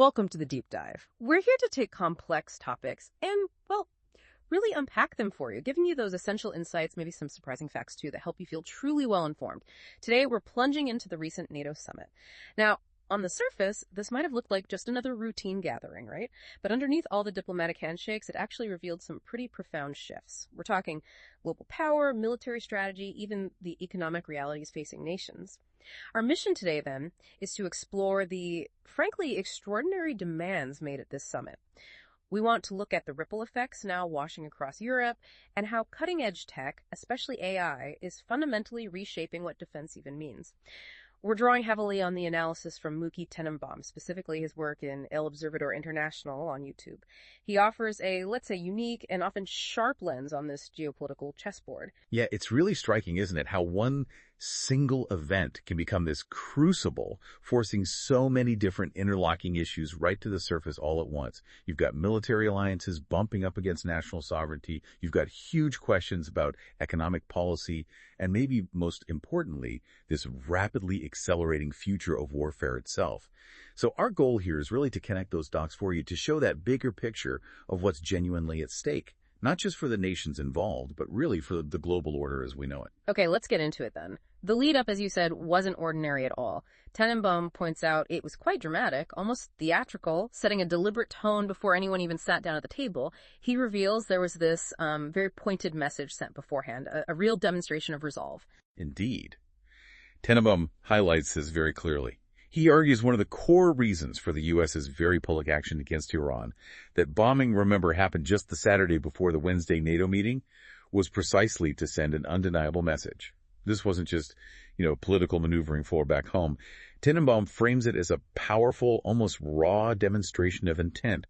Welcome to the Deep Dive. We're here to take complex topics and, well, really unpack them for you, giving you those essential insights, maybe some surprising facts too, that help you feel truly well informed. Today, we're plunging into the recent NATO summit. Now, on the surface, this might have looked like just another routine gathering, right? But underneath all the diplomatic handshakes, it actually revealed some pretty profound shifts. We're talking global power, military strategy, even the economic realities facing nations. Our mission today, then, is to explore the, frankly, extraordinary demands made at this summit. We want to look at the ripple effects now washing across Europe and how cutting-edge tech, especially AI, is fundamentally reshaping what defense even means. We're drawing heavily on the analysis from Muki Tenenbaum, specifically his work in El Observador International on YouTube. He offers a, let's say, unique and often sharp lens on this geopolitical chessboard. Yeah, it's really striking, isn't it, how one single event can become this crucible, forcing so many different interlocking issues right to the surface all at once. You've got military alliances bumping up against national sovereignty. You've got huge questions about economic policy, and maybe most importantly, this rapidly accelerating future of warfare itself. So our goal here is really to connect those dots for you to show that bigger picture of what's genuinely at stake. Not just for the nations involved, but really for the global order as we know it. Okay, let's get into it then. The lead-up, as you said, wasn't ordinary at all. Tenenbaum points out it was quite dramatic, almost theatrical, setting a deliberate tone before anyone even sat down at the table. He reveals there was this very pointed message sent beforehand, a real demonstration of resolve. Indeed. Tenenbaum highlights this very clearly. He argues one of the core reasons for the U.S.'s very public action against Iran, that bombing, remember, happened just the Saturday before the Wednesday NATO meeting, was precisely to send an undeniable message. This wasn't just, political maneuvering for back home. Tenenbaum frames it as a powerful, almost raw demonstration of intent.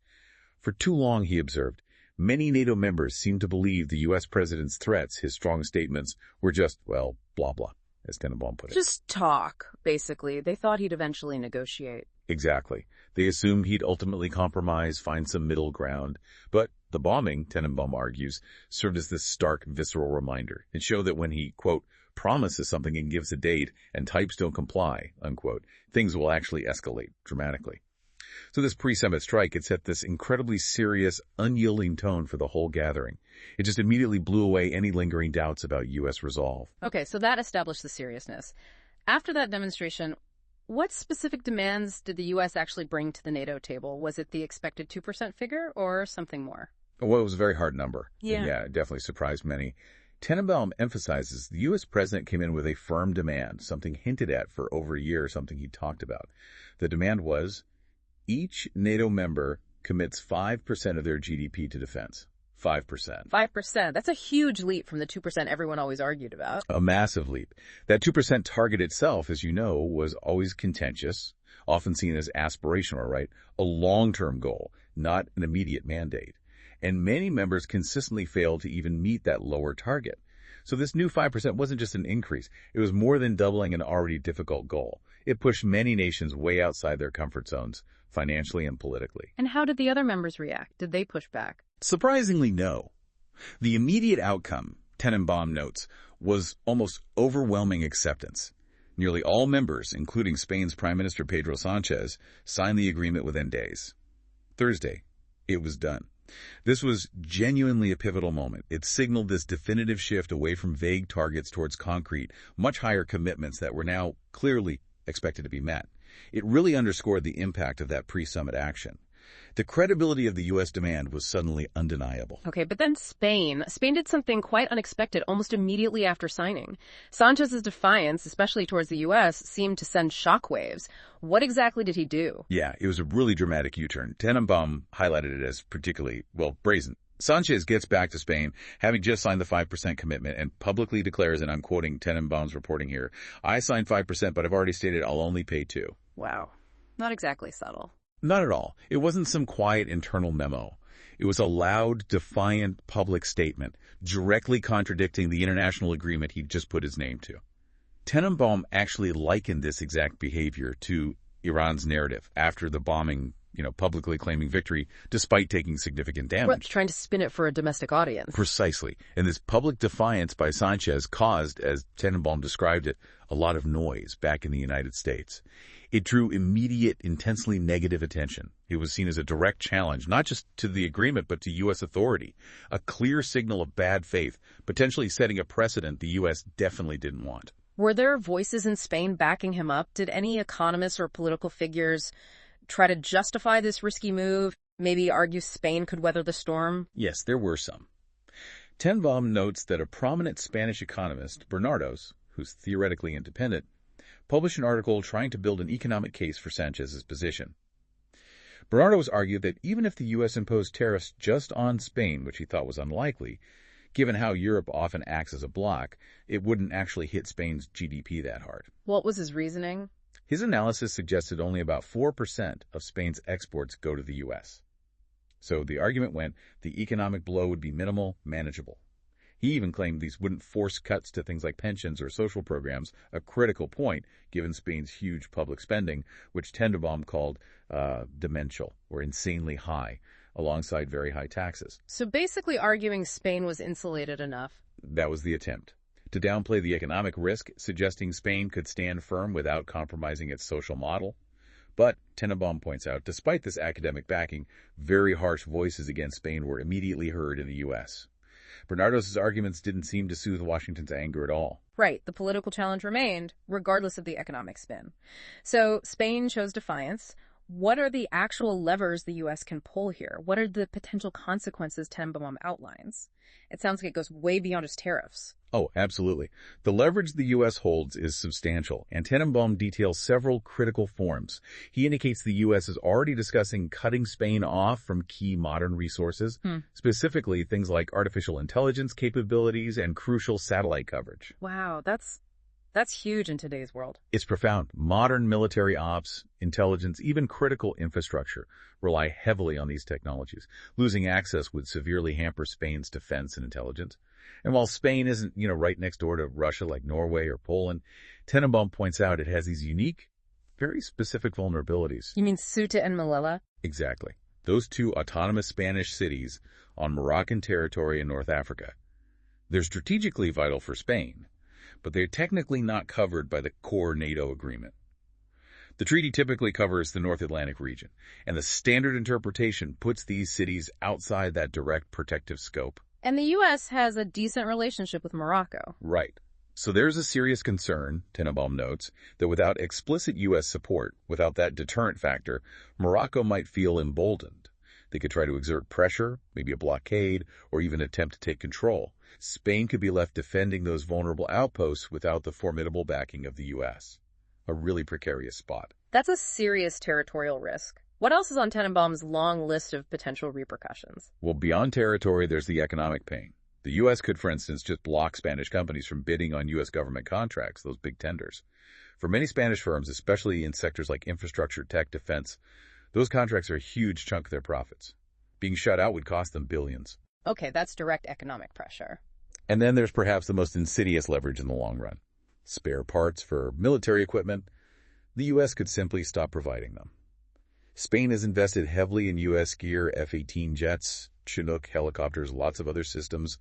For too long, he observed, many NATO members seemed to believe the U.S. president's threats, his strong statements, were just, well, blah, blah, as Tenenbaum put it. Just talk, basically. They thought he'd eventually negotiate. Exactly. They assumed he'd ultimately compromise, find some middle ground. But the bombing, Tenenbaum argues, served as this stark, visceral reminder. It showed that when he, quote, promises something and gives a date and types don't comply, unquote, things will actually escalate dramatically. So this pre-summit strike, it set this incredibly serious, unyielding tone for the whole gathering. It just immediately blew away any lingering doubts about U.S. resolve. Okay, so that established the seriousness. After that demonstration, what specific demands did the U.S. actually bring to the NATO table? Was it the expected 2% figure or something more? Well, it was a very hard number. Yeah. Yeah, it definitely surprised many. Tenenbaum emphasizes the U.S. president came in with a firm demand, something hinted at for over a year, something he talked about. The demand was each NATO member commits 5% of their GDP to defense. 5%. 5%. That's a huge leap from the 2% everyone always argued about. A massive leap. That 2% target itself, as you know, was always contentious, often seen as aspirational, right? A long-term goal, not an immediate mandate. And many members consistently failed to even meet that lower target. So this new 5% wasn't just an increase. It was more than doubling an already difficult goal. It pushed many nations way outside their comfort zones, financially and politically. And how did the other members react? Did they push back? Surprisingly, no. The immediate outcome, Tenenbaum notes, was almost overwhelming acceptance. Nearly all members, including Spain's Prime Minister Pedro Sanchez, signed the agreement within days. Thursday, it was done. This was genuinely a pivotal moment. It signaled this definitive shift away from vague targets towards concrete, much higher commitments that were now clearly expected to be met. It really underscored the impact of that pre-summit action. The credibility of the U.S. demand was suddenly undeniable. Okay, but then Spain did something quite unexpected almost immediately after signing. Sanchez's defiance, especially towards the U.S., seemed to send shockwaves. What exactly did he do? Yeah, it was a really dramatic U-turn. Tenenbaum highlighted it as particularly, brazen. Sanchez gets back to Spain, having just signed the 5% commitment, and publicly declares, and I'm quoting Tenenbaum's reporting here, I signed 5%, but I've already stated I'll only pay 2%. Wow. Not exactly subtle. Not at all. It wasn't some quiet internal memo. It was a loud, defiant public statement, directly contradicting the international agreement he'd just put his name to. Tenenbaum actually likened this exact behavior to Iran's narrative after the bombing, publicly claiming victory despite taking significant damage. Trying to spin it for a domestic audience. Precisely. And this public defiance by Sanchez caused, as Tenenbaum described it, a lot of noise back in the United States. It drew immediate, intensely negative attention. It was seen as a direct challenge, not just to the agreement, but to U.S. authority. A clear signal of bad faith, potentially setting a precedent the U.S. definitely didn't want. Were there voices in Spain backing him up? Did any economists or political figures try to justify this risky move, maybe argue Spain could weather the storm? Yes, there were some. Tenenbaum notes that a prominent Spanish economist, Bernardos, who's theoretically independent, published an article trying to build an economic case for Sanchez's position. Bernardos argued that even if the U.S. imposed tariffs just on Spain, which he thought was unlikely, given how Europe often acts as a bloc, it wouldn't actually hit Spain's GDP that hard. What was his reasoning? His analysis suggested only about 4% of Spain's exports go to the U.S. So the argument went the economic blow would be minimal, manageable. He even claimed these wouldn't force cuts to things like pensions or social programs, a critical point given Spain's huge public spending, which Tenenbaum called dementia, or insanely high, alongside very high taxes. So basically arguing Spain was insulated enough. That was the attempt. To downplay the economic risk, suggesting Spain could stand firm without compromising its social model. But, Tenenbaum points out, despite this academic backing, very harsh voices against Spain were immediately heard in the U.S. Bernardos' arguments didn't seem to soothe Washington's anger at all. Right, the political challenge remained, regardless of the economic spin. So Spain chose defiance. What are the actual levers the U.S. can pull here? What are the potential consequences Tenenbaum outlines? It sounds like it goes way beyond just tariffs. Oh, absolutely. The leverage the U.S. holds is substantial, and Tenenbaum details several critical forms. He indicates the U.S. is already discussing cutting Spain off from key modern resources, specifically things like artificial intelligence capabilities and crucial satellite coverage. Wow, that's huge in today's world. It's profound. Modern military ops, intelligence, even critical infrastructure rely heavily on these technologies. Losing access would severely hamper Spain's defense and intelligence. And while Spain isn't, right next door to Russia like Norway or Poland, Tenenbaum points out it has these unique, very specific vulnerabilities. You mean Ceuta and Melilla? Exactly. Those two autonomous Spanish cities on Moroccan territory in North Africa. They're strategically vital for Spain, but they're technically not covered by the core NATO agreement. The treaty typically covers the North Atlantic region, and the standard interpretation puts these cities outside that direct protective scope. And the U.S. has a decent relationship with Morocco. Right. So there's a serious concern, Tenenbaum notes, that without explicit U.S. support, without that deterrent factor, Morocco might feel emboldened. They could try to exert pressure, maybe a blockade, or even attempt to take control. Spain could be left defending those vulnerable outposts without the formidable backing of the U.S. A really precarious spot. That's a serious territorial risk. What else is on Tenenbaum's long list of potential repercussions? Well, beyond territory, there's the economic pain. The U.S. could, for instance, just block Spanish companies from bidding on U.S. government contracts, those big tenders. For many Spanish firms, especially in sectors like infrastructure, tech, defense, those contracts are a huge chunk of their profits. Being shut out would cost them billions. Okay, that's direct economic pressure. And then there's perhaps the most insidious leverage in the long run. Spare parts for military equipment. The U.S. could simply stop providing them. Spain has invested heavily in U.S. gear, F-18 jets, Chinook helicopters, lots of other systems.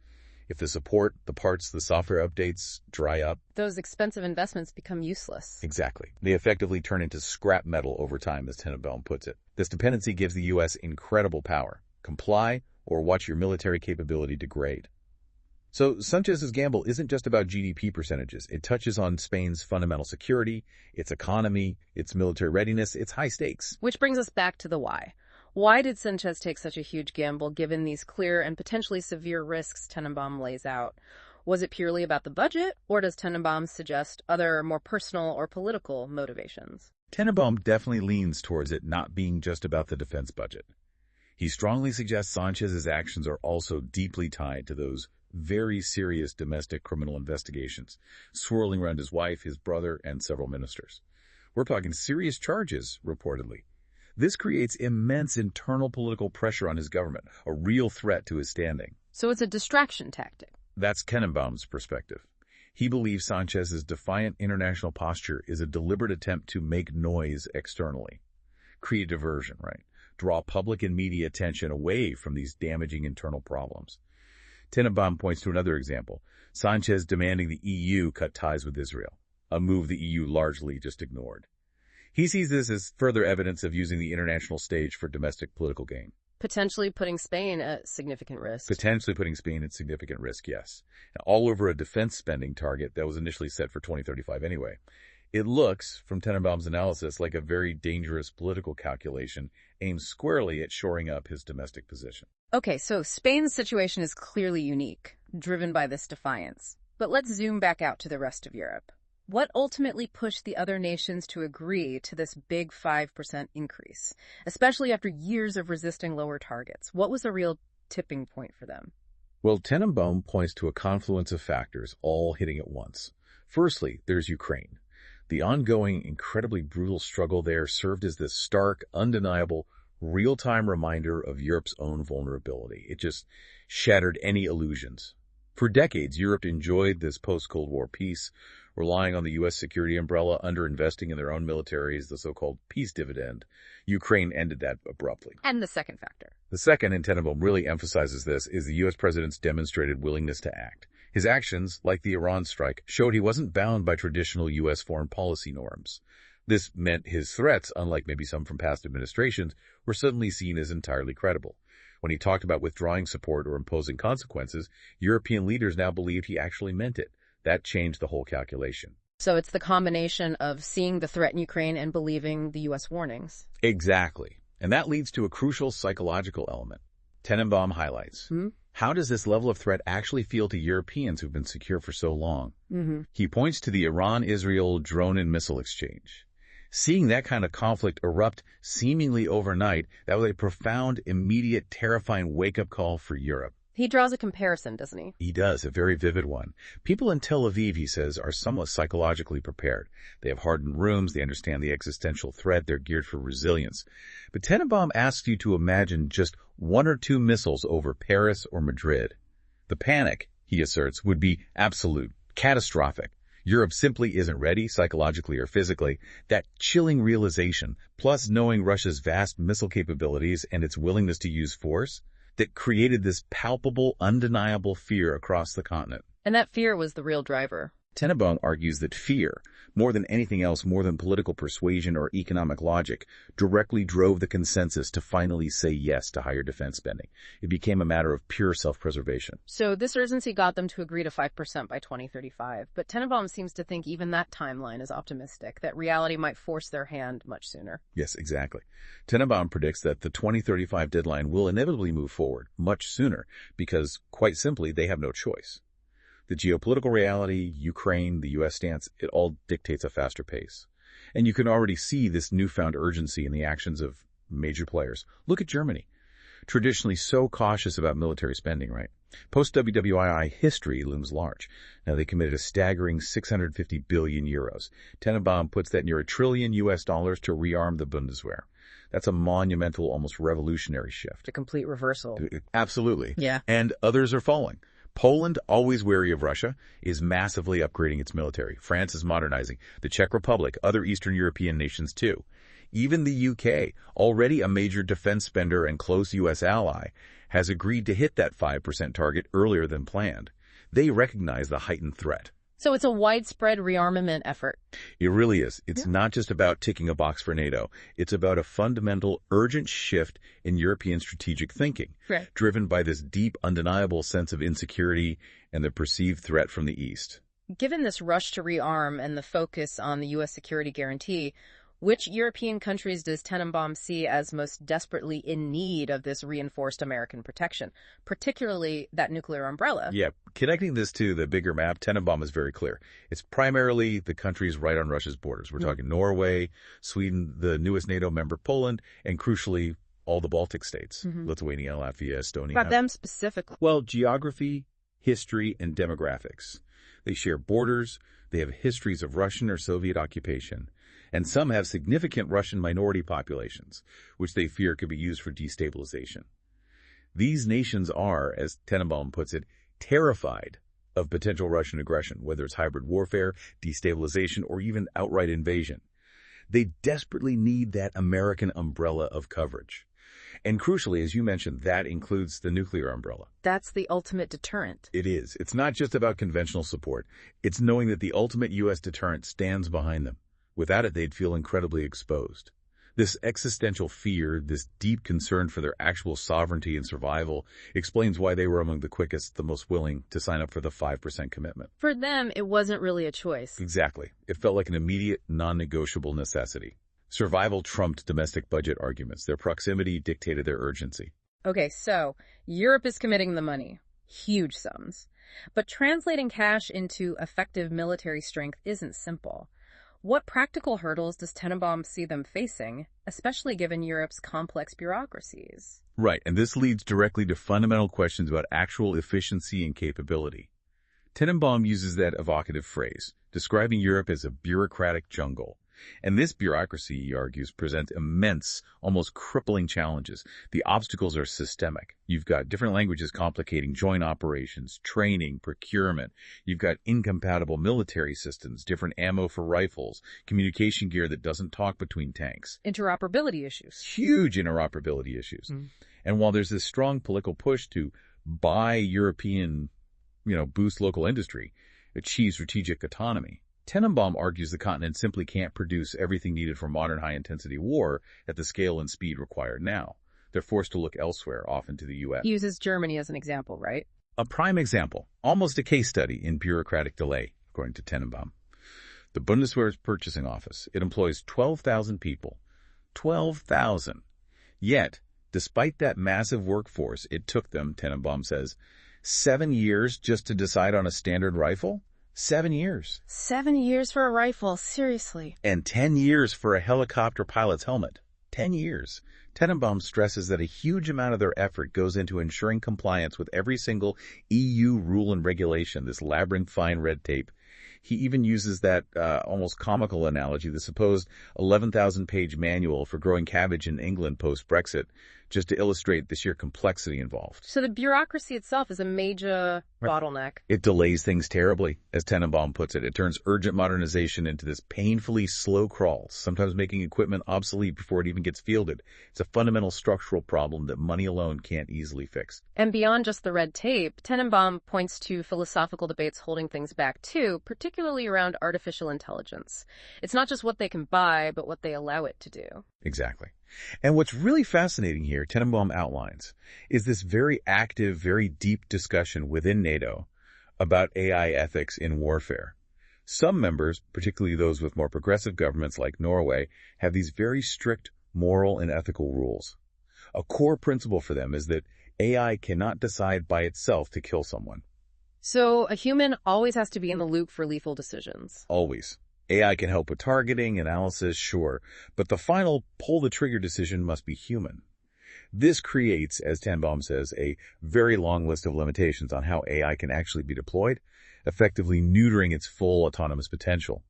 If the support, the parts, the software updates dry up, those expensive investments become useless. Exactly. They effectively turn into scrap metal over time, as Tenenbaum puts it. This dependency gives the U.S. incredible power. Comply or watch your military capability degrade. So Sanchez's gamble isn't just about GDP percentages. It touches on Spain's fundamental security, its economy, its military readiness, its high stakes. Which brings us back to the why. Why did Sanchez take such a huge gamble given these clear and potentially severe risks Tenenbaum lays out? Was it purely about the budget, or does Tenenbaum suggest other more personal or political motivations? Tenenbaum definitely leans towards it not being just about the defense budget. He strongly suggests Sanchez's actions are also deeply tied to those very serious domestic criminal investigations swirling around his wife, his brother, and several ministers. We're talking serious charges, reportedly. This creates immense internal political pressure on his government, a real threat to his standing. So it's a distraction tactic. That's Tenenbaum's perspective. He believes Sanchez's defiant international posture is a deliberate attempt to make noise externally. Create diversion, right? draw public and media attention away from these damaging internal problems. Tenenbaum points to another example, Sanchez demanding the EU cut ties with Israel, a move the EU largely just ignored. He sees this as further evidence of using the international stage for domestic political gain. Potentially putting Spain at significant risk. Potentially putting Spain at significant risk, yes. All over a defense spending target that was initially set for 2035 anyway. It looks, from Tenenbaum's analysis, like a very dangerous political calculation aimed squarely at shoring up his domestic position. Okay, so Spain's situation is clearly unique, driven by this defiance. But let's zoom back out to the rest of Europe. What ultimately pushed the other nations to agree to this big 5% increase, especially after years of resisting lower targets? What was the real tipping point for them? Well, Tenenbaum points to a confluence of factors all hitting at once. Firstly, there's Ukraine. The ongoing, incredibly brutal struggle there served as this stark, undeniable, real-time reminder of Europe's own vulnerability. It just shattered any illusions. For decades, Europe enjoyed this post-Cold War peace, relying on the U.S. security umbrella, underinvesting in their own militaries, the so-called peace dividend. Ukraine ended that abruptly. And the second factor. The second, and Tenenbaum really emphasizes this, is the U.S. president's demonstrated willingness to act. His actions, like the Iran strike, showed he wasn't bound by traditional U.S. foreign policy norms. This meant his threats, unlike maybe some from past administrations, were suddenly seen as entirely credible. When he talked about withdrawing support or imposing consequences, European leaders now believed he actually meant it. That changed the whole calculation. So it's the combination of seeing the threat in Ukraine and believing the U.S. warnings. Exactly. And that leads to a crucial psychological element. Tenenbaum highlights. How does this level of threat actually feel to Europeans who've been secure for so long? He points to the Iran-Israel drone and missile exchange. Seeing that kind of conflict erupt seemingly overnight, that was a profound, immediate, terrifying wake-up call for Europe. He draws a comparison, doesn't he? He does, a very vivid one. People in Tel Aviv, he says, are somewhat psychologically prepared. They have hardened rooms, they understand the existential threat, they're geared for resilience. But Tenenbaum asks you to imagine just one or two missiles over Paris or Madrid. The panic, he asserts, would be absolute, catastrophic. Europe simply isn't ready, psychologically or physically. That chilling realization, plus knowing Russia's vast missile capabilities and its willingness to use force, that created this palpable, undeniable fear across the continent. And that fear was the real driver. Tenenbaum argues that fear, more than anything else, more than political persuasion or economic logic, directly drove the consensus to finally say yes to higher defense spending. It became a matter of pure self-preservation. So this urgency got them to agree to 5% by 2035. But Tenenbaum seems to think even that timeline is optimistic, that reality might force their hand much sooner. Yes, exactly. Tenenbaum predicts that the 2035 deadline will inevitably move forward much sooner because, quite simply, they have no choice. The geopolitical reality, Ukraine, the U.S. stance, it all dictates a faster pace. And you can already see this newfound urgency in the actions of major players. Look at Germany. Traditionally so cautious about military spending, right? Post-WWII history looms large. Now, they committed a staggering 650 billion euros. Tenenbaum puts that near $1 trillion to rearm the Bundeswehr. That's a monumental, almost revolutionary shift. A complete reversal. Absolutely. Yeah. And others are following. Poland, always wary of Russia, is massively upgrading its military. France is modernizing. The Czech Republic, other Eastern European nations too. Even the UK, already a major defense spender and close U.S. ally, has agreed to hit that 5% target earlier than planned. They recognize the heightened threat. So it's a widespread rearmament effort. It really is. It's not just about ticking a box for NATO. It's about a fundamental, urgent shift in European strategic thinking, driven by this deep, undeniable sense of insecurity and the perceived threat from the East. Given this rush to rearm and the focus on the U.S. security guarantee, which European countries does Tenenbaum see as most desperately in need of this reinforced American protection, particularly that nuclear umbrella? Yeah, connecting this to the bigger map, Tenenbaum is very clear. It's primarily the countries right on Russia's borders. We're talking Norway, Sweden, the newest NATO member, Poland, and crucially, all the Baltic states, Lithuania, Latvia, Estonia. About them specifically? Well, geography, history, and demographics. They share borders, they have histories of Russian or Soviet occupation, and some have significant Russian minority populations, which they fear could be used for destabilization. These nations are, as Tenenbaum puts it, terrified of potential Russian aggression, whether it's hybrid warfare, destabilization, or even outright invasion. They desperately need that American umbrella of coverage. And crucially, as you mentioned, that includes the nuclear umbrella. That's the ultimate deterrent. It is. It's not just about conventional support. It's knowing that the ultimate U.S. deterrent stands behind them. Without it, they'd feel incredibly exposed. This existential fear, this deep concern for their actual sovereignty and survival, explains why they were among the quickest, the most willing to sign up for the 5% commitment. For them, it wasn't really a choice. Exactly. It felt like an immediate, non-negotiable necessity. Survival trumped domestic budget arguments. Their proximity dictated their urgency. Okay, so Europe is committing the money. Huge sums. But translating cash into effective military strength isn't simple. What practical hurdles does Tenenbaum see them facing, especially given Europe's complex bureaucracies? Right, and this leads directly to fundamental questions about actual efficiency and capability. Tenenbaum uses that evocative phrase, describing Europe as a bureaucratic jungle. And this bureaucracy, he argues, presents immense, almost crippling challenges. The obstacles are systemic. You've got different languages complicating joint operations, training, procurement. You've got incompatible military systems, different ammo for rifles, communication gear that doesn't talk between tanks. Interoperability issues. Huge interoperability issues. And while there's this strong political push to buy European, boost local industry, achieve strategic autonomy, Tenenbaum argues the continent simply can't produce everything needed for modern high-intensity war at the scale and speed required now. They're forced to look elsewhere, often to the U.S. He uses Germany as an example, right? A prime example, almost a case study in bureaucratic delay, according to Tenenbaum. The Bundeswehr's purchasing office, it employs 12,000 people. 12,000. Yet, despite that massive workforce, it took them, Tenenbaum says, 7 years just to decide on a standard rifle? 7 years. 7 years for a rifle, seriously. And 10 years for a helicopter pilot's helmet. 10 years. Tenenbaum stresses that a huge amount of their effort goes into ensuring compliance with every single EU rule and regulation, this labyrinth-fine red tape. He even uses that almost comical analogy, the supposed 11,000-page manual for growing cabbage in England post-Brexit, just to illustrate the sheer complexity involved. So the bureaucracy itself is a major bottleneck. It delays things terribly, as Tenenbaum puts it. It turns urgent modernization into this painfully slow crawl, sometimes making equipment obsolete before it even gets fielded. It's a fundamental structural problem that money alone can't easily fix. And beyond just the red tape, Tenenbaum points to philosophical debates holding things back too, particularly around artificial intelligence. It's not just what they can buy, but what they allow it to do. Exactly. And what's really fascinating here, Tenenbaum outlines, is this very active, very deep discussion within NATO about AI ethics in warfare. Some members, particularly those with more progressive governments like Norway, have these very strict moral and ethical rules. A core principle for them is that AI cannot decide by itself to kill someone. So a human always has to be in the loop for lethal decisions. Always. AI can help with targeting, analysis, sure, but the final pull-the-trigger decision must be human. This creates, as Tenenbaum says, a very long list of limitations on how AI can actually be deployed, effectively neutering its full autonomous potential.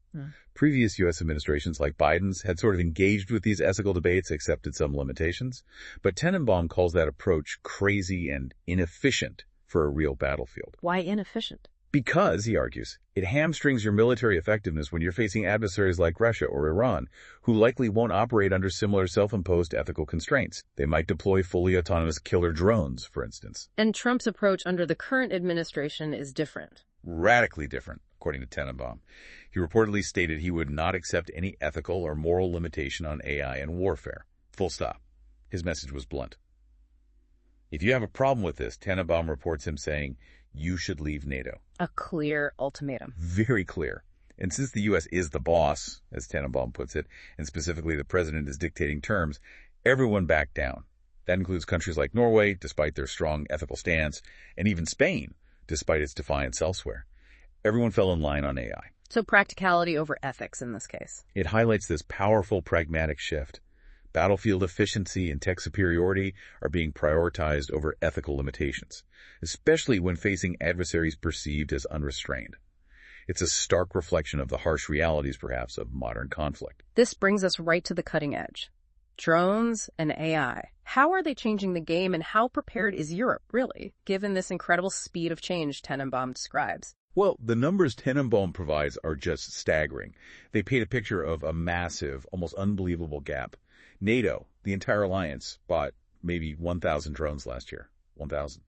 Previous U.S. administrations, like Biden's, had sort of engaged with these ethical debates, accepted some limitations, but Tenenbaum calls that approach crazy and inefficient for a real battlefield. Why inefficient? Because, he argues, it hamstrings your military effectiveness when you're facing adversaries like Russia or Iran, who likely won't operate under similar self-imposed ethical constraints. They might deploy fully autonomous killer drones, for instance. And Trump's approach under the current administration is different. Radically different, according to Tenenbaum. He reportedly stated he would not accept any ethical or moral limitation on AI in warfare. Full stop. His message was blunt. If you have a problem with this, Tenenbaum reports him saying, you should leave NATO. A clear ultimatum. Very clear. And since the U.S. is the boss, as Tenenbaum puts it, and specifically the president is dictating terms, everyone backed down. That includes countries like Norway, despite their strong ethical stance, and even Spain, despite its defiance elsewhere. Everyone fell in line on AI. So practicality over ethics in this case. It highlights this powerful pragmatic shift. Battlefield efficiency and tech superiority are being prioritized over ethical limitations, especially when facing adversaries perceived as unrestrained. It's a stark reflection of the harsh realities, perhaps, of modern conflict. This brings us right to the cutting edge. Drones and AI. How are they changing the game, and how prepared is Europe, really, given this incredible speed of change Tenenbaum describes? Well, the numbers Tenenbaum provides are just staggering. They paint a picture of a massive, almost unbelievable gap. NATO, the entire alliance, bought maybe 1,000 drones last year. 1,000.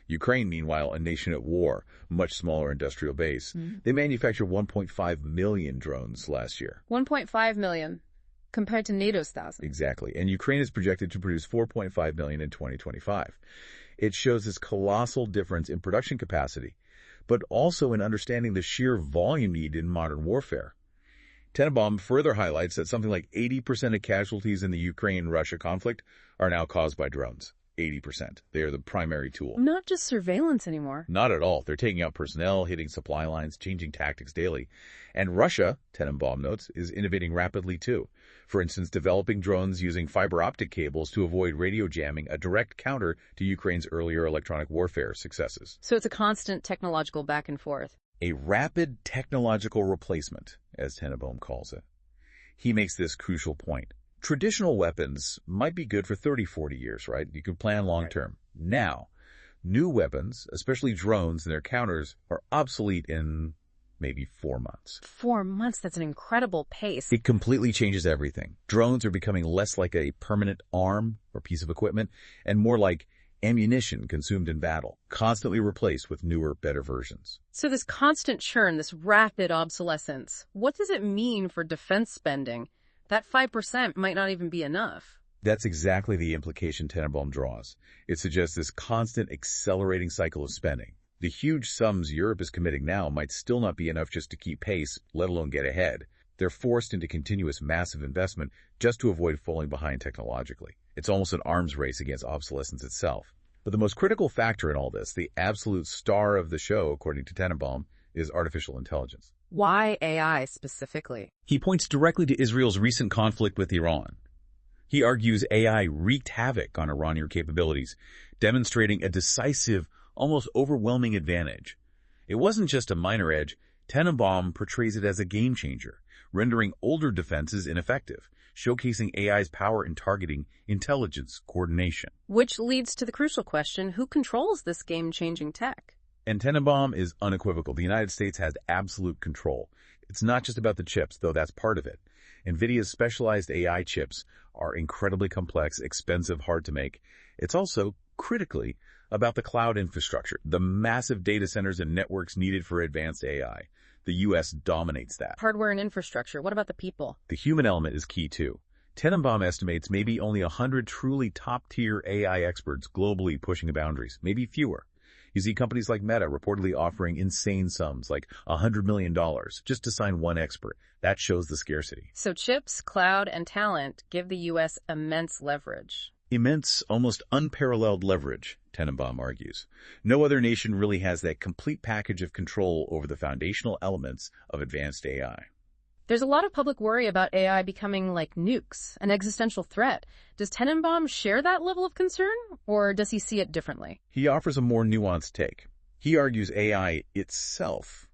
Ukraine, meanwhile, a nation at war, much smaller industrial base. They manufactured 1.5 million drones last year. 1.5 million compared to NATO's 1,000. Exactly. And Ukraine is projected to produce 4.5 million in 2025. It shows this colossal difference in production capacity, but also in understanding the sheer volume needed in modern warfare. Tenenbaum further highlights that something like 80% of casualties in the Ukraine-Russia conflict are now caused by drones. 80%. They are the primary tool. Not just surveillance anymore. Not at all. They're taking out personnel, hitting supply lines, changing tactics daily. And Russia, Tenenbaum notes, is innovating rapidly too. For instance, developing drones using fiber optic cables to avoid radio jamming, a direct counter to Ukraine's earlier electronic warfare successes. So it's a constant technological back and forth. A rapid technological replacement, as Tenenbaum calls it. He makes this crucial point. Traditional weapons might be good for 30, 40 years, right? You can plan long term. Right. Now, new weapons, especially drones and their counters, are obsolete in maybe 4 months. 4 months? That's an incredible pace. It completely changes everything. Drones are becoming less like a permanent arm or piece of equipment and more like ammunition consumed in battle, constantly replaced with newer, better versions. So this constant churn, this rapid obsolescence, what does it mean for defense spending? That 5% might not even be enough. That's exactly the implication Tenenbaum draws. It suggests this constant accelerating cycle of spending. The huge sums Europe is committing now might still not be enough just to keep pace, let alone get ahead. They're forced into continuous massive investment just to avoid falling behind technologically. It's almost an arms race against obsolescence itself. But the most critical factor in all this, the absolute star of the show, according to Tenenbaum, is artificial intelligence. Why AI specifically? He points directly to Israel's recent conflict with Iran. He argues AI wreaked havoc on Iranian capabilities, demonstrating a decisive, almost overwhelming advantage. It wasn't just a minor edge. Tenenbaum portrays it as a game changer, rendering older defenses ineffective, showcasing AI's power in targeting, intelligence, coordination. Which leads to the crucial question, who controls this game-changing tech? And Tenenbaum is unequivocal. The United States has absolute control. It's not just about the chips, though that's part of it. NVIDIA's specialized AI chips are incredibly complex, expensive, hard to make. It's also, critically, about the cloud infrastructure, the massive data centers and networks needed for advanced AI. The U.S. dominates that. Hardware and infrastructure. What about the people? The human element is key, too. Tenenbaum estimates maybe only 100 truly top-tier AI experts globally pushing the boundaries, maybe fewer. You see companies like Meta reportedly offering insane sums, like $100 million, just to sign one expert. That shows the scarcity. So chips, cloud, and talent give the U.S. immense leverage. Immense, almost unparalleled leverage, Tenenbaum argues. No other nation really has that complete package of control over the foundational elements of advanced AI. There's a lot of public worry about AI becoming like nukes, an existential threat. Does Tenenbaum share that level of concern, or does he see it differently? He offers a more nuanced take. He argues AI itself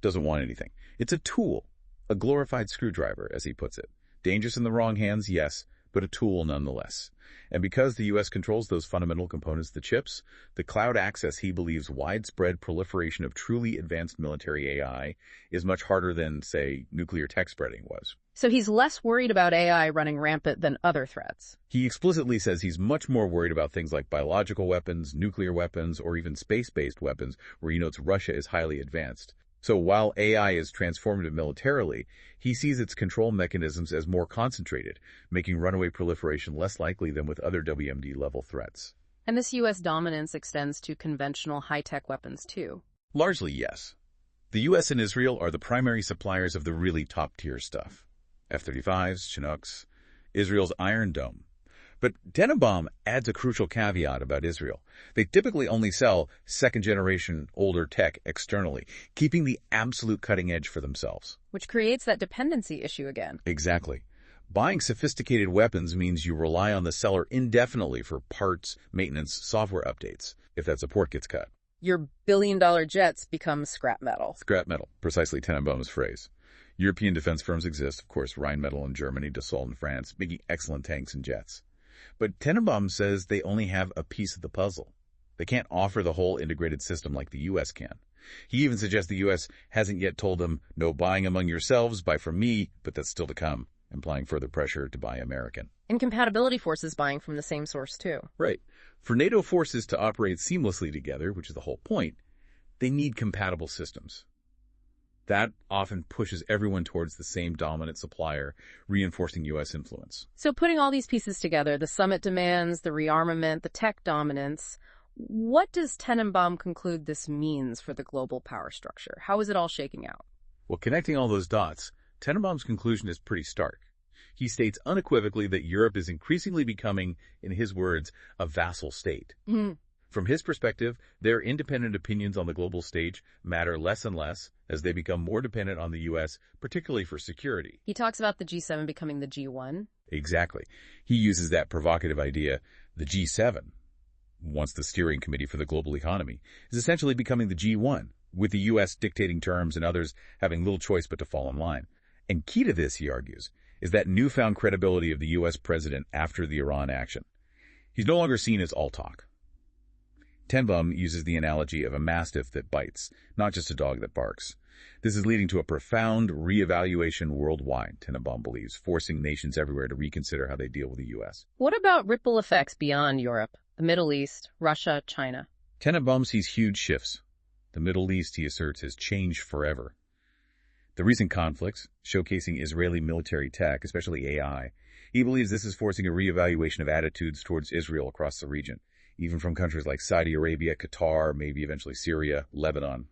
doesn't want anything. It's a tool, a glorified screwdriver, as he puts it. Dangerous in the wrong hands, yes, but a tool nonetheless. And because the U.S. controls those fundamental components, the chips, the cloud access, he believes widespread proliferation of truly advanced military AI is much harder than, say, nuclear tech spreading was. So he's less worried about AI running rampant than other threats. He explicitly says he's much more worried about things like biological weapons, nuclear weapons, or even space-based weapons, where he notes Russia is highly advanced. So while AI is transformative militarily, he sees its control mechanisms as more concentrated, making runaway proliferation less likely than with other WMD-level threats. And this U.S. dominance extends to conventional high-tech weapons, too. Largely, yes. The U.S. and Israel are the primary suppliers of the really top-tier stuff. F-35s, Chinooks, Israel's Iron Dome. But Tenenbaum adds a crucial caveat about Israel. They typically only sell second-generation older tech externally, keeping the absolute cutting edge for themselves. Which creates that dependency issue again. Exactly. Buying sophisticated weapons means you rely on the seller indefinitely for parts, maintenance, software updates, if that support gets cut. Your billion-dollar jets become scrap metal. Scrap metal, precisely Tenenbaum's phrase. European defense firms exist, of course, Rheinmetall in Germany, Dassault in France, making excellent tanks and jets. But Tenenbaum says they only have a piece of the puzzle. They can't offer the whole integrated system like the U.S. can. He even suggests the U.S. hasn't yet told them, no buying among yourselves, buy from me, but that's still to come. implying further pressure to buy American. Incompatibility forces buying from the same source, too. Right. For NATO forces to operate seamlessly together, which is the whole point, they need compatible systems. That often pushes everyone towards the same dominant supplier, reinforcing U.S. influence. So putting all these pieces together, the summit demands, the rearmament, the tech dominance, what does Tenenbaum conclude this means for the global power structure? How is it all shaking out? Well, connecting all those dots, Tenenbaum's conclusion is pretty stark. He states unequivocally that Europe is increasingly becoming, in his words, a vassal state. From his perspective, their independent opinions on the global stage matter less and less as they become more dependent on the U.S., particularly for security. He talks about the G7 becoming the G1. Exactly. He uses that provocative idea, the G7, once the steering committee for the global economy, is essentially becoming the G1, with the U.S. dictating terms and others having little choice but to fall in line. And key to this, he argues, is that newfound credibility of the U.S. president after the Iran action. He's no longer seen as all talk. Tenenbaum uses the analogy of a mastiff that bites, not just a dog that barks. This is leading to a profound reevaluation worldwide, Tenenbaum believes, forcing nations everywhere to reconsider how they deal with the U.S. What about ripple effects beyond Europe, the Middle East, Russia, China? Tenenbaum sees huge shifts. The Middle East, he asserts, has changed forever. The recent conflicts, showcasing Israeli military tech, especially AI, he believes this is forcing a reevaluation of attitudes towards Israel across the region, even from countries like Saudi Arabia, Qatar, maybe eventually Syria, Lebanon.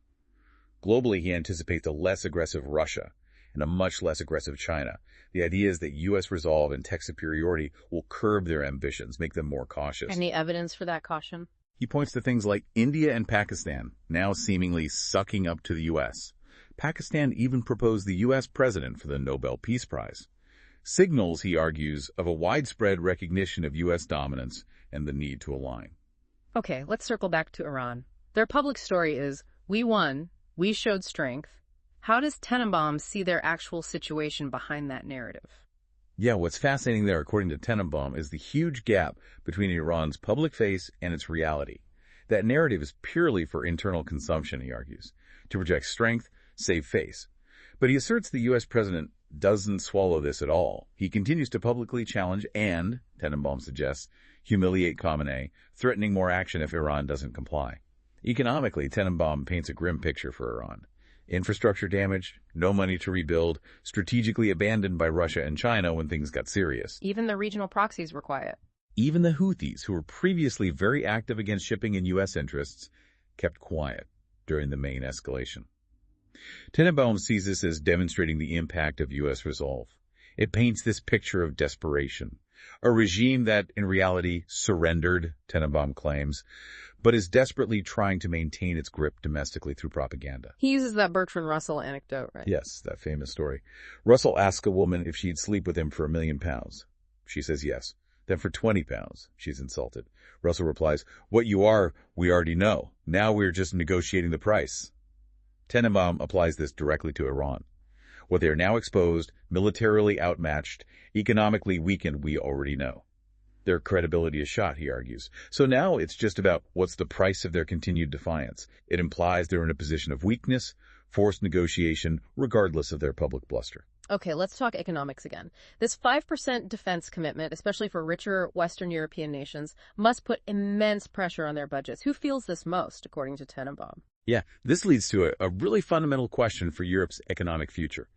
Globally, he anticipates a less aggressive Russia and a much less aggressive China. The idea is that U.S. resolve and tech superiority will curb their ambitions, make them more cautious. Any evidence for that caution? He points to things like India and Pakistan, now seemingly sucking up to the U.S. Pakistan even proposed the U.S. president for the Nobel Peace Prize. Signals, he argues, of a widespread recognition of U.S. dominance and the need to align. Okay, let's circle back to Iran. Their public story is, we won, we showed strength. How does Tenenbaum see their actual situation behind that narrative? Yeah, what's fascinating there, according to Tenenbaum, is the huge gap between Iran's public face and its reality. That narrative is purely for internal consumption, he argues, to project strength, save face. But he asserts the U.S. president doesn't swallow this at all. He continues to publicly challenge and, Tenenbaum suggests, humiliate Khamenei, threatening more action if Iran doesn't comply. Economically, Tenenbaum paints a grim picture for Iran. Infrastructure damage, no money to rebuild, strategically abandoned by Russia and China when things got serious. Even the regional proxies were quiet. Even the Houthis, who were previously very active against shipping in U.S. interests, kept quiet during the main escalation. Tenenbaum sees this as demonstrating the impact of U.S. resolve. It paints this picture of desperation, a regime that, in reality, surrendered, Tenenbaum claims, but is desperately trying to maintain its grip domestically through propaganda. He uses that Bertrand Russell anecdote, right? Yes, that famous story. Russell asks a woman if she'd sleep with him for £1 million. She says yes. Then for £20, she's insulted. Russell replies, "What you are, we already know. Now we're just negotiating the price." Tenenbaum applies this directly to Iran. What they are now exposed, militarily outmatched, economically weakened, we already know. Their credibility is shot, he argues. So now it's just about what's the price of their continued defiance. It implies they're in a position of weakness, forced negotiation, regardless of their public bluster. Okay, let's talk economics again. This 5% defense commitment, especially for richer Western European nations, must put immense pressure on their budgets. Who feels this most, according to Tenenbaum? Yeah, this leads to a really fundamental question for Europe's economic future.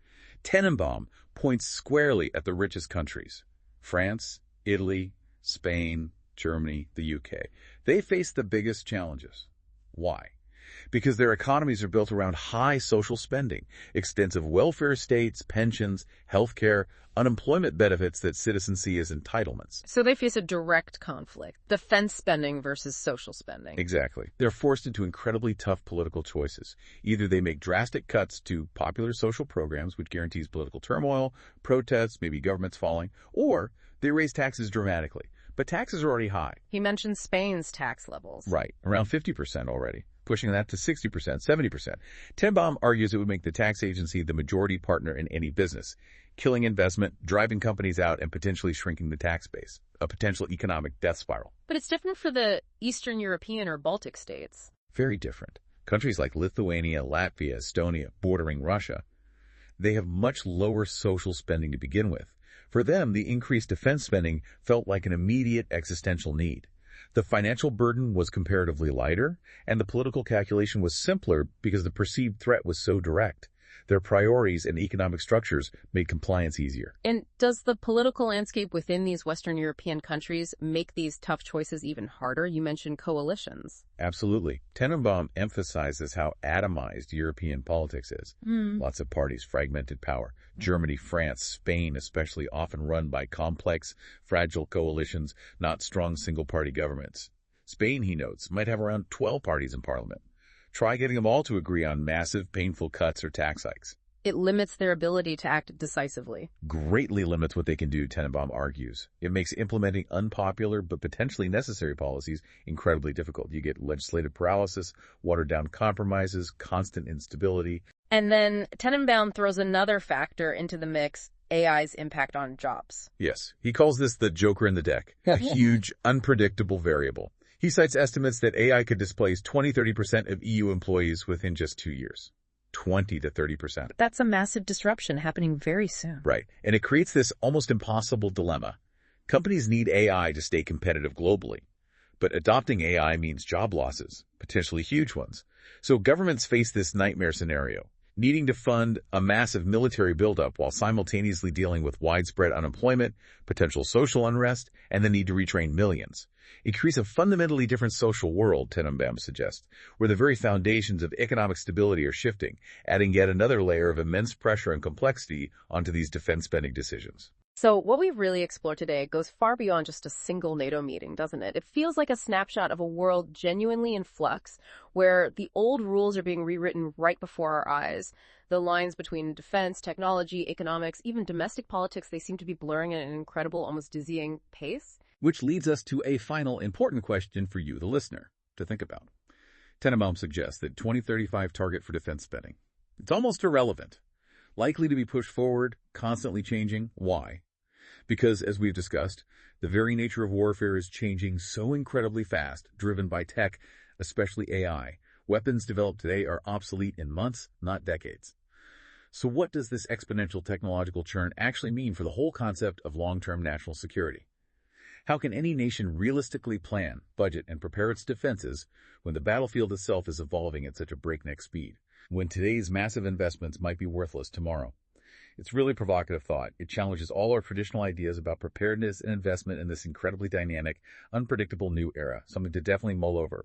Tenenbaum points squarely at the richest countries: France, Italy, Spain, Germany, the UK. They face the biggest challenges. Why? Because their economies are built around high social spending, extensive welfare states, pensions, healthcare, unemployment benefits that citizens see as entitlements. So they face a direct conflict, defense spending versus social spending. Exactly. They're forced into incredibly tough political choices. Either they make drastic cuts to popular social programs, which guarantees political turmoil, protests, maybe governments falling, or they raise taxes dramatically. But taxes are already high. He mentioned Spain's tax levels. Right, around 50% already, pushing that to 60%, 70%. Tenenbaum argues it would make the tax agency the majority partner in any business, killing investment, driving companies out, and potentially shrinking the tax base, a potential economic death spiral. But it's different for the Eastern European or Baltic states. Very different. Countries like Lithuania, Latvia, Estonia, bordering Russia, they have much lower social spending to begin with. For them, the increased defense spending felt like an immediate existential need. The financial burden was comparatively lighter, and the political calculation was simpler because the perceived threat was so direct. Their priorities and economic structures made compliance easier. And does the political landscape within these Western European countries make these tough choices even harder? You mentioned coalitions. Absolutely. Tenenbaum emphasizes how atomized European politics is. Lots of parties, fragmented power. Germany, France, Spain especially, often run by complex, fragile coalitions, not strong single-party governments. Spain, he notes, might have around 12 parties in parliament. Try getting them all to agree on massive, painful cuts or tax hikes. It limits their ability to act decisively. Greatly limits what they can do, Tenenbaum argues. It makes implementing unpopular but potentially necessary policies incredibly difficult. You get legislative paralysis, watered-down compromises, constant instability. And then Tenenbaum throws another factor into the mix, AI's impact on jobs. Yes, he calls this the joker in the deck, a huge, unpredictable variable. He cites estimates that AI could displace 20-30% of EU employees within just 2 years. 20 to 30%. That's a massive disruption happening very soon. Right. And it creates this almost impossible dilemma. Companies need AI to stay competitive globally. But adopting AI means job losses, potentially huge ones. So governments face this nightmare scenario, needing to fund a massive military buildup while simultaneously dealing with widespread unemployment, potential social unrest, and the need to retrain millions. It creates a fundamentally different social world, Tenenbaum suggests, where the very foundations of economic stability are shifting, adding yet another layer of immense pressure and complexity onto these defense spending decisions. So what we've really explored today goes far beyond just a single NATO meeting, doesn't it? It feels like a snapshot of a world genuinely in flux, where the old rules are being rewritten right before our eyes. The lines between defense, technology, economics, even domestic politics, they seem to be blurring at an incredible, almost dizzying pace. Which leads us to a final important question for you, the listener, to think about. Tenenbaum suggests that 2035 target for defense spending. It's almost irrelevant. Likely to be pushed forward, constantly changing. Why? Because, as we've discussed, the very nature of warfare is changing so incredibly fast, driven by tech, especially AI. Weapons developed today are obsolete in months, not decades. So what does this exponential technological churn actually mean for the whole concept of long-term national security? How can any nation realistically plan, budget, and prepare its defenses when the battlefield itself is evolving at such a breakneck speed, when today's massive investments might be worthless tomorrow? It's really a provocative thought. It challenges all our traditional ideas about preparedness and investment in this incredibly dynamic, unpredictable new era, something to definitely mull over.